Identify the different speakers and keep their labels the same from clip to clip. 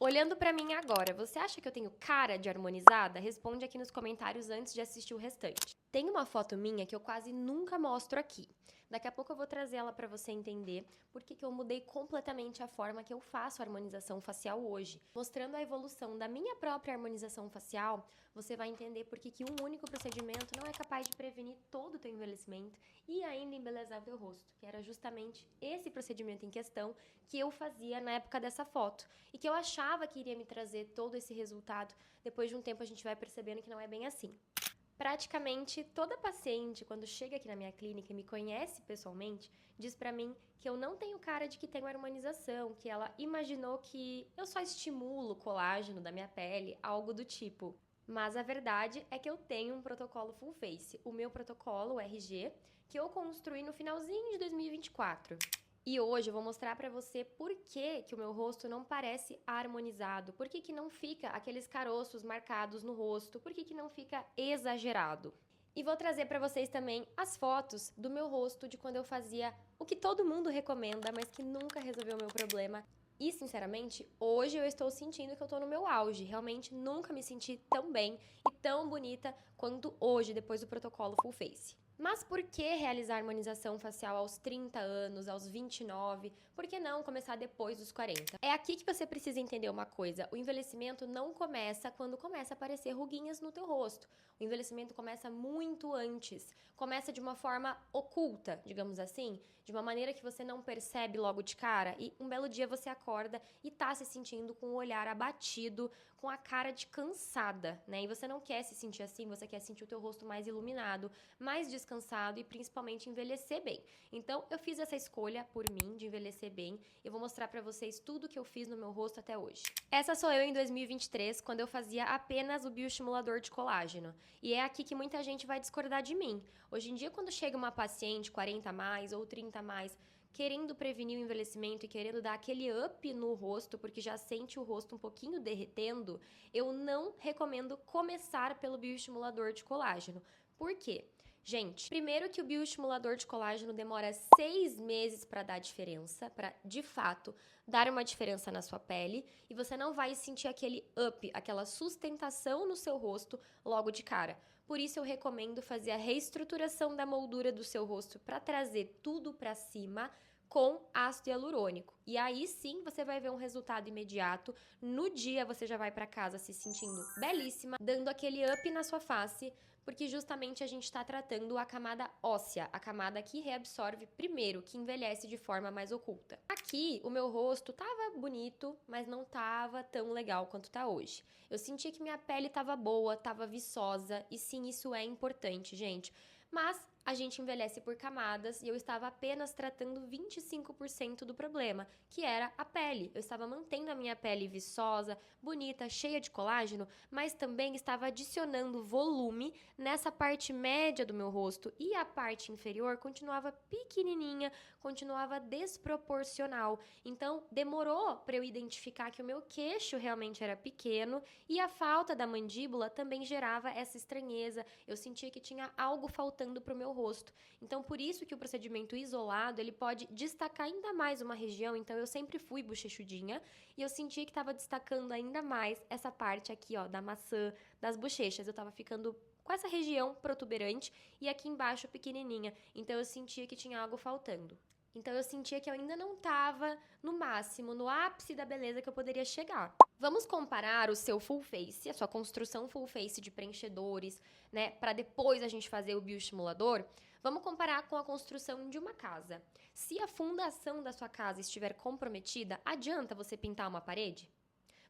Speaker 1: Olhando pra mim agora, você acha que eu tenho cara de harmonizada? Responde aqui nos comentários antes de assistir o restante. Tem uma foto minha que eu quase nunca mostro aqui. Daqui a pouco eu vou trazer ela pra você entender por que eu mudei completamente a forma que eu faço a harmonização facial hoje. Mostrando a evolução da minha própria harmonização facial, você vai entender por que um único procedimento não é capaz de prevenir todo o teu envelhecimento e ainda embelezar o teu rosto, que era justamente esse procedimento em questão que eu fazia na época dessa foto e que eu achava que iria me trazer todo esse resultado. Depois de um tempo a gente vai percebendo que não é bem assim. Praticamente toda paciente, quando chega aqui na minha clínica e me conhece pessoalmente, diz pra mim que eu não tenho cara de que tenho harmonização, que ela imaginou que eu só estimulo o colágeno da minha pele, algo do tipo. Mas a verdade é que eu tenho um protocolo full face, o meu protocolo, o RG, que eu construí no finalzinho de 2024. E hoje eu vou mostrar pra você por que o meu rosto não parece harmonizado, por que não fica aqueles caroços marcados no rosto, por que não fica exagerado. E vou trazer pra vocês também as fotos do meu rosto de quando eu fazia o que todo mundo recomenda, mas que nunca resolveu o meu problema. E, sinceramente, hoje eu estou sentindo que eu tô no meu auge. Realmente nunca me senti tão bem e tão bonita quanto hoje, depois do protocolo Full Face. Mas por que realizar harmonização facial aos 30 anos, aos 29? Por que não começar depois dos 40? É aqui que você precisa entender uma coisa. O envelhecimento não começa quando começa a aparecer ruguinhas no teu rosto. O envelhecimento começa muito antes. Começa de uma forma oculta, digamos assim, de uma maneira que você não percebe logo de cara e um belo dia você acorda e tá se sentindo com o olhar abatido, com a cara de cansada, né? E você não quer se sentir assim, você quer sentir o teu rosto mais iluminado, mais descansado e principalmente envelhecer bem. Então, eu fiz essa escolha por mim de envelhecer bem. Eu vou mostrar pra vocês tudo que eu fiz no meu rosto até hoje. Essa sou eu em 2023, quando eu fazia apenas o bioestimulador de colágeno. E é aqui que muita gente vai discordar de mim. Hoje em dia, quando chega uma paciente 40 a mais ou 30 a mais, querendo prevenir o envelhecimento e querendo dar aquele up no rosto, porque já sente o rosto um pouquinho derretendo, eu não recomendo começar pelo bioestimulador de colágeno. Por quê? Gente, primeiro que o bioestimulador de colágeno demora 6 meses para dar diferença, para de fato dar uma diferença na sua pele, e você não vai sentir aquele up, aquela sustentação no seu rosto logo de cara. Por isso eu recomendo fazer a reestruturação da moldura do seu rosto para trazer tudo para cima com ácido hialurônico. E aí sim você vai ver um resultado imediato. No dia você já vai para casa se sentindo belíssima, dando aquele up na sua face, porque justamente a gente está tratando a camada óssea, a camada que reabsorve primeiro, que envelhece de forma mais oculta. Aqui, o meu rosto tava bonito, mas não tava tão legal quanto tá hoje. Eu senti que minha pele tava boa, tava viçosa, e sim, isso é importante, gente. Mas a gente envelhece por camadas e eu estava apenas tratando 25% do problema, que era a pele. Eu estava mantendo a minha pele viçosa, bonita, cheia de colágeno, mas também estava adicionando volume nessa parte média do meu rosto e a parte inferior continuava pequenininha, continuava desproporcional. Então, demorou para eu identificar que o meu queixo realmente era pequeno e a falta da mandíbula também gerava essa estranheza. Eu sentia que tinha algo faltando para o meu rosto. Então, por isso que o procedimento isolado, ele pode destacar ainda mais uma região. Então, eu sempre fui bochechudinha e eu sentia que estava destacando ainda mais essa parte aqui, ó, da maçã, das bochechas. Eu estava ficando com essa região protuberante e aqui embaixo pequenininha. Então, eu sentia que tinha algo faltando. Então, eu sentia que eu ainda não estava no máximo, no ápice da beleza que eu poderia chegar. Vamos comparar o seu full face, a sua construção full face de preenchedores, né, para depois a gente fazer o bioestimulador. Vamos comparar com a construção de uma casa. Se a fundação da sua casa estiver comprometida, adianta você pintar uma parede?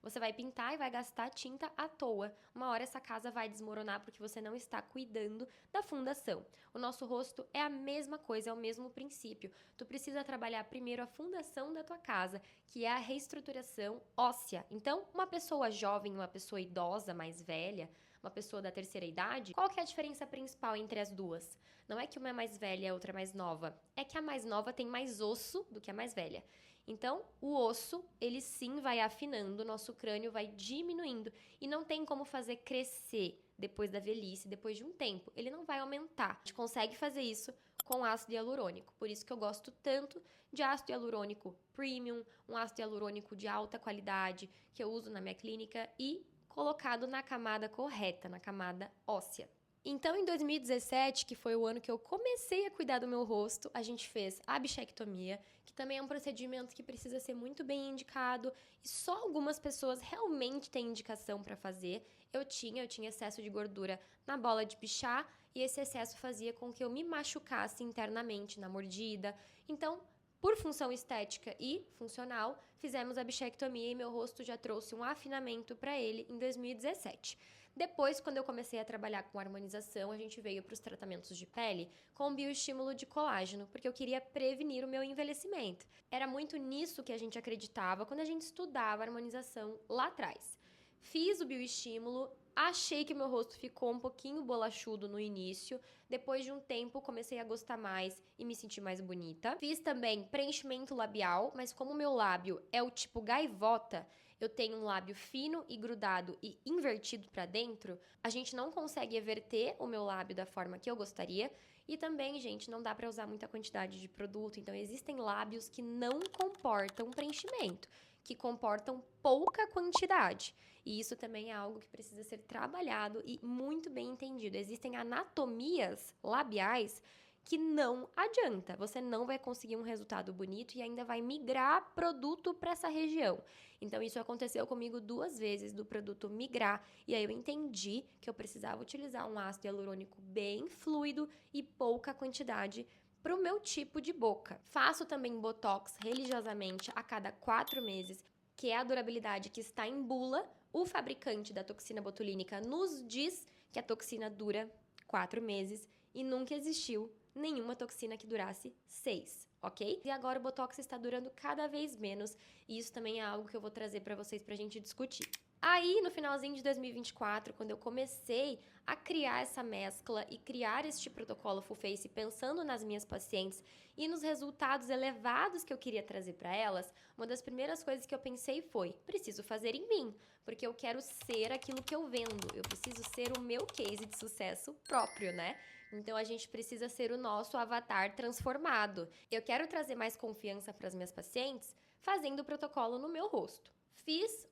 Speaker 1: Você vai pintar e vai gastar tinta à toa. Uma hora essa casa vai desmoronar porque você não está cuidando da fundação. O nosso rosto é a mesma coisa, é o mesmo princípio. Tu precisa trabalhar primeiro a fundação da tua casa, que é a reestruturação óssea. Então, uma pessoa jovem, uma pessoa idosa, mais velha, uma pessoa da terceira idade, qual que é a diferença principal entre as duas? Não é que uma é mais velha e a outra é mais nova, é que a mais nova tem mais osso do que a mais velha. Então, o osso, ele sim vai afinando, o nosso crânio vai diminuindo e não tem como fazer crescer depois da velhice, depois de um tempo. Ele não vai aumentar. A gente consegue fazer isso com ácido hialurônico. Por isso que eu gosto tanto de ácido hialurônico premium, um ácido hialurônico de alta qualidade que eu uso na minha clínica e colocado na camada correta, na camada óssea. Então, em 2017, que foi o ano que eu comecei a cuidar do meu rosto, a gente fez a bichectomia, que também é um procedimento que precisa ser muito bem indicado e só algumas pessoas realmente têm indicação para fazer. Eu tinha excesso de gordura na bola de bichar e esse excesso fazia com que eu me machucasse internamente na mordida. Então, por função estética e funcional, fizemos a bichectomia e meu rosto já trouxe um afinamento para ele em 2017. Depois, quando eu comecei a trabalhar com harmonização, a gente veio para os tratamentos de pele com bioestímulo de colágeno, porque eu queria prevenir o meu envelhecimento. Era muito nisso que a gente acreditava quando a gente estudava harmonização lá atrás. Fiz o bioestímulo, achei que meu rosto ficou um pouquinho bolachudo no início. Depois de um tempo, comecei a gostar mais e me sentir mais bonita. Fiz também preenchimento labial, mas como o meu lábio é o tipo gaivota, eu tenho um lábio fino e grudado e invertido para dentro, a gente não consegue everter o meu lábio da forma que eu gostaria. E também, gente, não dá para usar muita quantidade de produto, então existem lábios que não comportam preenchimento, que comportam pouca quantidade. E isso também é algo que precisa ser trabalhado e muito bem entendido. Existem anatomias labiais que não adianta, você não vai conseguir um resultado bonito e ainda vai migrar produto para essa região. Então isso aconteceu comigo 2 vezes do produto migrar e aí eu entendi que eu precisava utilizar um ácido hialurônico bem fluido e pouca quantidade para o meu tipo de boca. Faço também botox religiosamente a cada 4 meses, que é a durabilidade que está em bula. O fabricante da toxina botulínica nos diz que a toxina dura 4 meses e nunca existiu nenhuma toxina que durasse 6, ok? E agora o Botox está durando cada vez menos e isso também é algo que eu vou trazer para vocês pra gente discutir. Aí, no finalzinho de 2024, quando eu comecei a criar essa mescla e criar este protocolo Full Face pensando nas minhas pacientes e nos resultados elevados que eu queria trazer para elas, uma das primeiras coisas que eu pensei foi: preciso fazer em mim, porque eu quero ser aquilo que eu vendo, eu preciso ser o meu case de sucesso próprio, né? Então a gente precisa ser o nosso avatar transformado. Eu quero trazer mais confiança para as minhas pacientes fazendo o protocolo no meu rosto.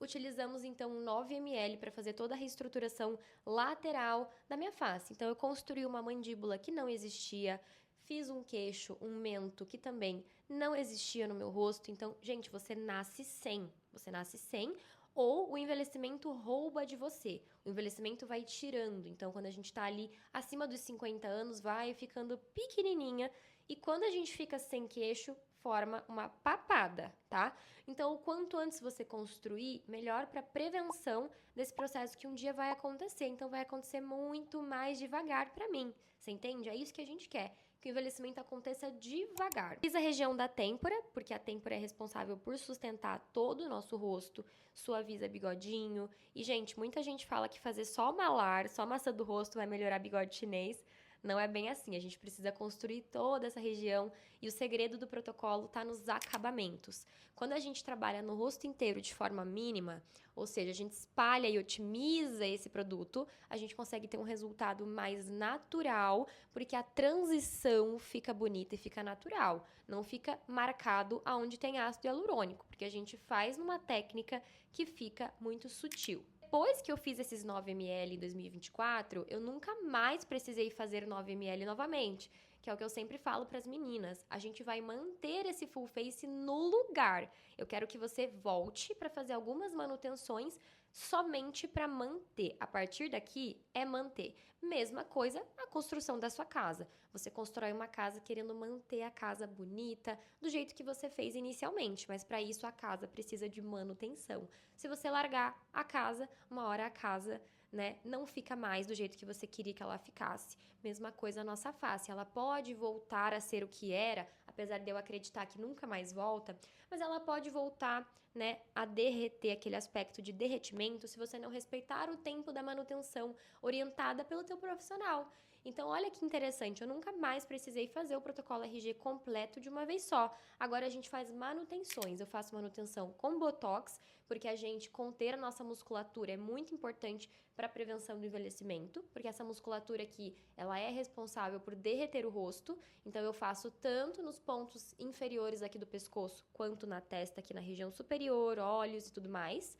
Speaker 1: Utilizamos então 9 ml para fazer toda a reestruturação lateral da minha face. Então eu construí uma mandíbula que não existia, fiz um queixo, um mento que também não existia no meu rosto. Então, gente, você nasce sem. Você nasce sem ou o envelhecimento rouba de você. O envelhecimento vai tirando. Então, quando a gente tá ali acima dos 50 anos, vai ficando pequenininha. E quando a gente fica sem queixo, forma uma papada, tá? Então, o quanto antes você construir, melhor para prevenção desse processo que um dia vai acontecer. Então, vai acontecer muito mais devagar para mim. Você entende? É isso que a gente quer. Que o envelhecimento aconteça devagar. Fiz a região da têmpora, porque a têmpora é responsável por sustentar todo o nosso rosto, suaviza bigodinho. E, gente, muita gente fala que fazer só malar, só massa do rosto vai melhorar bigode chinês. Não é bem assim, a gente precisa construir toda essa região e o segredo do protocolo está nos acabamentos. Quando a gente trabalha no rosto inteiro de forma mínima, ou seja, a gente espalha e otimiza esse produto, a gente consegue ter um resultado mais natural, porque a transição fica bonita e fica natural, não fica marcado aonde tem ácido hialurônico, porque a gente faz numa técnica que fica muito sutil. Depois que eu fiz esses 9 ml em 2024, eu nunca mais precisei fazer 9 ml novamente, que é o que eu sempre falo para as meninas. A gente vai manter esse full face no lugar. Eu quero que você volte para fazer algumas manutenções somente para manter. A partir daqui é manter. Mesma coisa a construção da sua casa. Você constrói uma casa querendo manter a casa bonita, do jeito que você fez inicialmente, mas para isso a casa precisa de manutenção. Se você largar a casa, uma hora a casa, né, não fica mais do jeito que você queria que ela ficasse. Mesma coisa a nossa face, ela pode voltar a ser o que era, apesar de eu acreditar que nunca mais volta, mas ela pode voltar, né, a derreter, aquele aspecto de derretimento, se você não respeitar o tempo da manutenção orientada pelo teu profissional. Então, olha que interessante, eu nunca mais precisei fazer o protocolo RG completo de uma vez só. Agora a gente faz manutenções. Eu faço manutenção com Botox, porque a gente conter a nossa musculatura é muito importante para a prevenção do envelhecimento, porque essa musculatura aqui, ela é responsável por derreter o rosto. Então eu faço tanto nos pontos inferiores aqui do pescoço, quanto na testa aqui na região superior, olhos e tudo mais.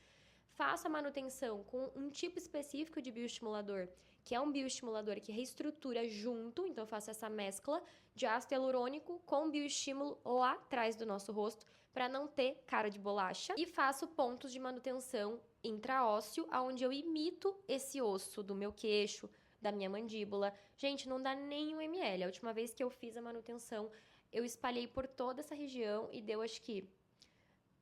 Speaker 1: Faço a manutenção com um tipo específico de bioestimulador, que é um bioestimulador que reestrutura junto, então eu faço essa mescla de ácido hialurônico com bioestímulo lá atrás do nosso rosto, para não ter cara de bolacha. E faço pontos de manutenção intraósseo, onde eu imito esse osso do meu queixo, da minha mandíbula. Gente, não dá nem 1 ml. A última vez que eu fiz a manutenção, eu espalhei por toda essa região e deu, acho que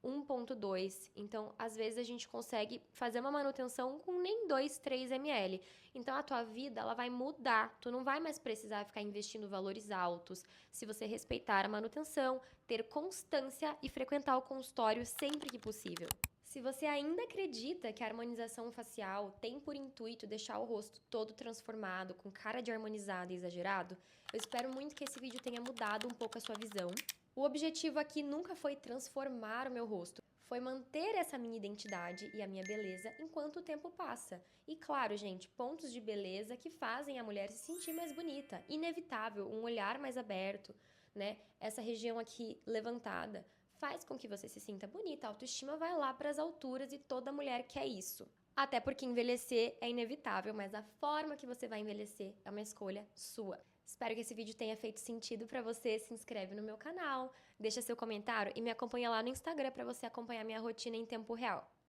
Speaker 1: 1,2. Então, às vezes a gente consegue fazer uma manutenção com nem 2, 3 ml. Então, a tua vida, ela vai mudar. Tu não vai mais precisar ficar investindo valores altos. Se você respeitar a manutenção, ter constância e frequentar o consultório sempre que possível. Se você ainda acredita que a harmonização facial tem por intuito deixar o rosto todo transformado, com cara de harmonizado e exagerado, eu espero muito que esse vídeo tenha mudado um pouco a sua visão. O objetivo aqui nunca foi transformar o meu rosto, foi manter essa minha identidade e a minha beleza enquanto o tempo passa. E claro, gente, pontos de beleza que fazem a mulher se sentir mais bonita. Inevitável, um olhar mais aberto, né? Essa região aqui levantada faz com que você se sinta bonita, a autoestima vai lá para as alturas e toda mulher quer isso. Até porque envelhecer é inevitável, mas a forma que você vai envelhecer é uma escolha sua. Espero que esse vídeo tenha feito sentido para você. Se inscreve no meu canal, deixa seu comentário e me acompanha lá no Instagram para você acompanhar minha rotina em tempo real.